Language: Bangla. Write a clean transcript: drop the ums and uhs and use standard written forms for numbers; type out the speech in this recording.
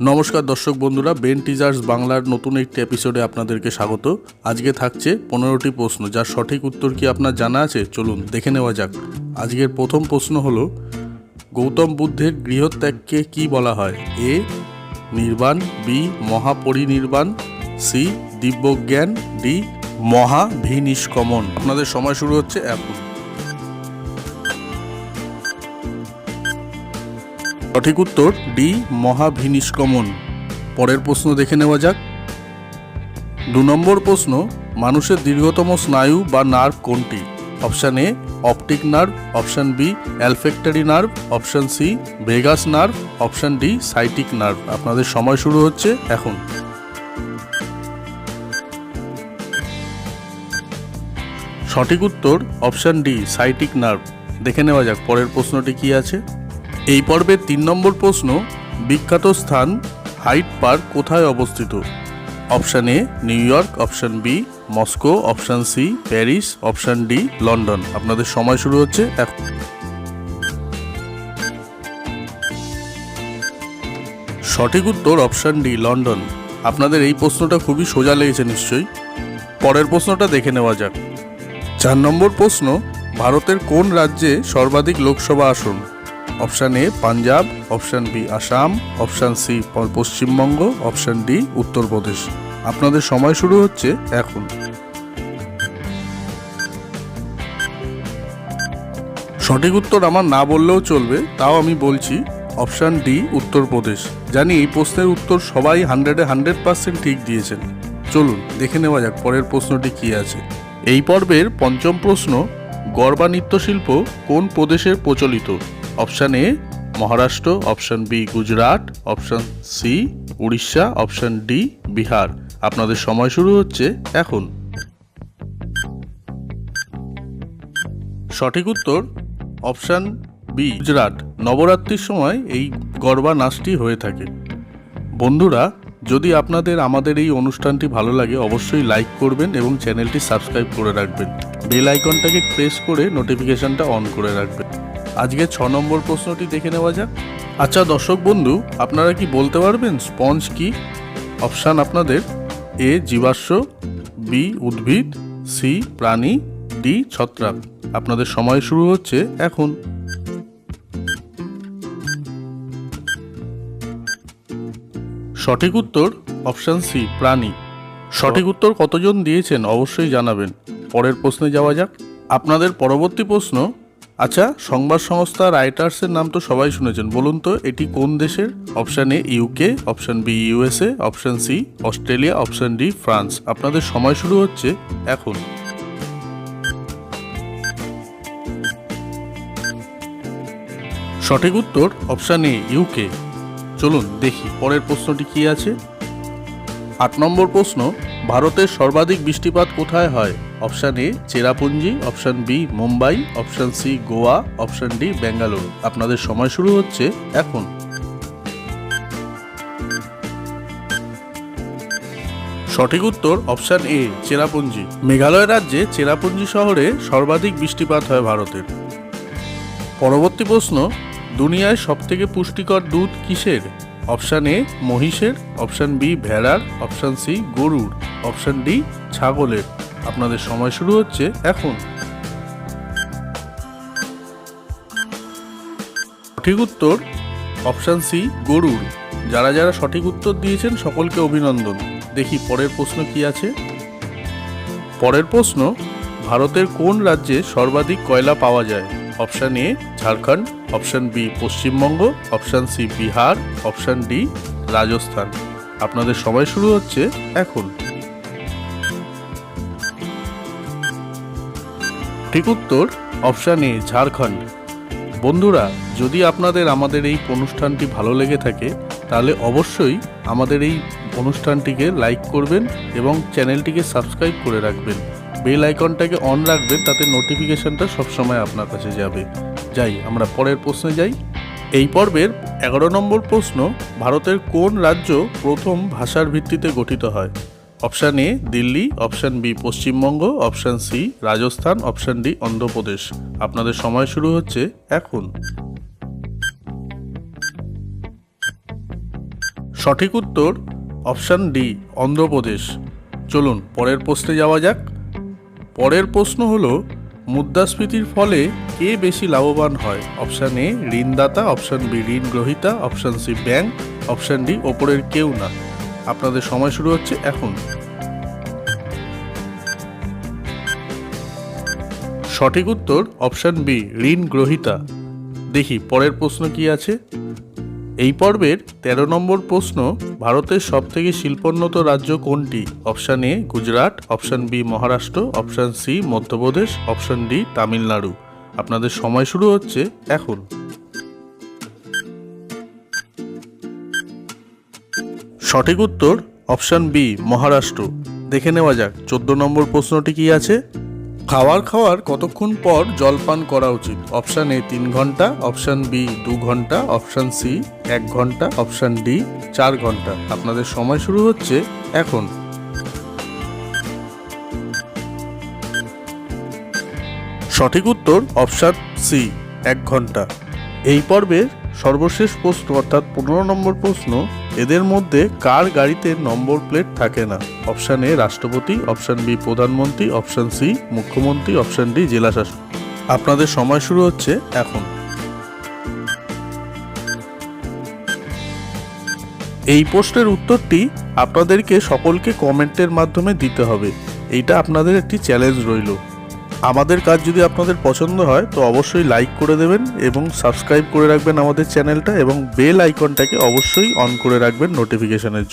নমস্কার দর্শক বন্ধুরা, বেন টিজার্স বাংলার নতুন একটি এপিসোডে আপনাদেরকে স্বাগত। আজকে থাকছে 15টি প্রশ্ন, যার সঠিক উত্তর কি আপনার জানা আছে? চলুন দেখে নেওয়া যাক। আজকের প্রথম প্রশ্ন হলো, গৌতম বুদ্ধের গৃহত্যাগকে কি বলা হয়? এ নির্বাণ, বি মহাপরিনির্বাণ, সি দিব্যজ্ঞান, ডি মহাভিনিষ্কমন। আপনাদের সময় শুরু হচ্ছে এখন। সঠিক উত্তর ডি মহাভিনিষ্কমন। পরের প্রশ্ন দেখে নেওয়া যাক। 2 নম্বর প্রশ্ন, মানুষের দীর্ঘতম স্নায়ু বা নার্ভ কোনটি? Option A optic nerve, option B olfactory nerve, option C vagus nerve, option D sciatic nerve. আপনাদের সময় শুরু হচ্ছে এখন। সঠিক উত্তর অপশান ডি সাইটিক নার্ভ। দেখে নেওয়া যাক পরের প্রশ্নটি কি আছে। এই পর্বের 3 নম্বর প্রশ্ন, বিখ্যাত স্থান হাইড পার্ক কোথায় অবস্থিত? Option A New York, option B Moscow, option C Paris, option D London. আপনাদের সময় শুরু হচ্ছে এখন। সঠিক উত্তর অপশান ডি লন্ডন। আপনাদের এই প্রশ্নটা খুবই সোজা লেগেছে নিশ্চয়ই। পরের প্রশ্নটা দেখে নেওয়া যাক। 4 নম্বর প্রশ্ন, ভারতের কোন রাজ্যে সর্বাধিক লোকসভা আসন? Option A Punjab, option B Assam, option C Paschimbanga, option D Uttar Pradesh. আপনাদের সময় শুরু হচ্ছে এখন। সঠিক উত্তর আমার না বললেও চলবে, তাও আমি বলছি, অপশান ডি উত্তরপ্রদেশ। জানি এই প্রশ্নের উত্তর সবাই 100% ঠিক দিয়েছেন। চলুন দেখে নেওয়া যাক পরের প্রশ্নটি কি আছে। এই পর্বের 5ম প্রশ্ন, গরবা নৃত্যশিল্প কোন প্রদেশের প্রচলিত? Option A Maharashtra, option B Gujarat, option C Orissa, option D Bihar. আপনাদের সময় শুরু হচ্ছে এখন। সঠিক উত্তর অপশান বি গুজরাট। নবরাত্রির সময় এই গরবা নাচটি হয়ে থাকে। বন্ধুরা, যদি আপনাদের আমাদের এই অনুষ্ঠানটি ভালো লাগে অবশ্যই লাইক করবেন এবং চ্যানেলটি সাবস্ক্রাইব করে রাখবেন। বেল আইকনটাকে প্রেস করে নোটিফিকেশনটা অন করে রাখবেন। আজকে 6 নম্বর প্রশ্নটি দেখে নেওয়া যাক। আচ্ছা দর্শক বন্ধু, আপনারা কি বলতে পারবেন স্পঞ্জ কি? অপশান আপনাদের এ জীবাশ্ম, বি উদ্ভিদ, সি প্রাণী, ডি ছত্রাক। আপনাদের সময় শুরু হচ্ছে এখন। সঠিক উত্তর অপশান সি প্রাণী। সঠিক উত্তর কতজন দিয়েছেন অবশ্যই জানাবেন। পরের প্রশ্নে যাওয়া যাক। আপনাদের পরবর্তী প্রশ্ন, আচ্ছা সংবাদ সংস্থা রাইটার্সের নাম তো সবাই শুনেছেন, বলুন তো এটি কোন দেশের? Option A UK, option B USA, option C Australia, option D France. আপনাদের সময় শুরু হচ্ছে এখন। সঠিক উত্তর অপশান এ ইউকে। চলুন দেখি পরের প্রশ্নটি কি আছে। 8 নম্বর প্রশ্ন, ভারতের সর্বাধিক বৃষ্টিপাত কোথায় হয়? Option A Cherrapunji, option B Mumbai, option C Goa, option D Bengaluru. আপনাদের সময় শুরু হচ্ছে এখন। সঠিক উত্তর অপশান এ চেরাপুঞ্জি। মেঘালয় রাজ্যে চেরাপুঞ্জি শহরে সর্বাধিক বৃষ্টিপাত হয় ভারতের। পরবর্তী প্রশ্ন, দুনিয়ায় সবথেকে পুষ্টিকর দুধ কিসের? অপশান এ মহিষের, অপশান বি ভেড়ার, অপশান সি গরুর, অপশান ডি ছাগলের। আপনাদের সময় শুরু হচ্ছে এখন। সঠিক উত্তর অপশান সি গরুর। যারা যারা সঠিক উত্তর দিয়েছেন সকলকে অভিনন্দন। দেখি পরের প্রশ্ন কি আছে। পরের প্রশ্ন, ভারতের কোন রাজ্যে সর্বাধিক কয়লা পাওয়া যায়? Option A Jharkhand, option B Paschimbanga, option C Bihar, option D Rajasthan. আপনাদের সময় শুরু হচ্ছে এখন। ঠিক উত্তর অপশান এ ঝাড়খণ্ড। বন্ধুরা, যদি আপনাদের আমাদের এই অনুষ্ঠানটি ভালো লেগে থাকে তাহলে অবশ্যই আমাদের এই অনুষ্ঠানটিকে লাইক করবেন এবং চ্যানেলটিকে সাবস্ক্রাইব করে রাখবেন। বেল আইকনটাকে অন রাখবেন, তাতে নোটিফিকেশনটা সবসময় আপনার কাছে যাবে। যাই আমরা পরের প্রশ্নে যাই। এই পর্বের 11 নম্বর প্রশ্ন, ভারতের কোন রাজ্য প্রথম ভাষার ভিত্তিতে গঠিত হয়? Option A Delhi, option B Paschimbanga, option C Rajasthan, option D Andhra Pradesh. আপনাদের সময় শুরু হচ্ছে এখন। সঠিক উত্তর অপশান ডি, অন্ধ্রপ্রদেশ। চলুন পরের প্রশ্নে যাওয়া যাক। পরের প্রশ্ন হলো, মুদ্রাস্ফীতির ফলে কে বেশি লাভবান হয়? অপশান এ ঋণদাতা, অপশান বি ঋণ গ্রহীতা, option C bank, option D ওপরের কেউ না। আপনাদের সময় শুরু হচ্ছে এখন। সঠিক উত্তর অপশান বি ঋণ গ্রহীতা। দেখি পরের প্রশ্ন কি আছে। এই পর্বের 13 নম্বর প্রশ্ন, ভারতের সবথেকে শিল্পোন্নত রাজ্য কোনটি? Option A Gujarat, option B Maharashtra, option C Madhya Pradesh, option D Tamil Nadu. আপনাদের সময় শুরু হচ্ছে এখন। সঠিক উত্তর অপশান বি মহারাষ্ট্র। দেখে নেওয়া যাক 14 নম্বর প্রশ্নটি কি আছে। খাওয়ার কতক্ষণ পর জলপান করা উচিত? অপশান এ 3 ঘন্টা, অপশান বি 2 ঘন্টা, অপশান সি 1 ঘন্টা, অপশান ডি 4 ঘন্টা। আপনাদের সময় শুরু হচ্ছে এখন। সঠিক উত্তর অপশান সি 1 ঘন্টা। এই পর্বের সর্বশেষ প্রশ্ন অর্থাৎ 15 নম্বর প্রশ্ন, এদের মধ্যে কার গাড়িতে নম্বর প্লেট থাকে না? অপশান এ রাষ্ট্রপতি, অপশান বি প্রধানমন্ত্রী, অপশান সি মুখ্যমন্ত্রী, অপশান ডি জেলাশাসক। আপনাদের সময় শুরু হচ্ছে এখন। এই প্রশ্নের উত্তরটি আপনাদেরকে সকলকে কমেন্টের মাধ্যমে দিতে হবে। এইটা আপনাদের একটি চ্যালেঞ্জ রইল। আমাদের কাজ যদি আপনাদের পছন্দ হয় তো অবশ্যই লাইক করে দেবেন এবং সাবস্ক্রাইব করে রাখবেন আমাদের চ্যানেলটা, এবং বেল আইকনটাকে অবশ্যই অন করে রাখবেন নোটিফিকেশনের জন্য।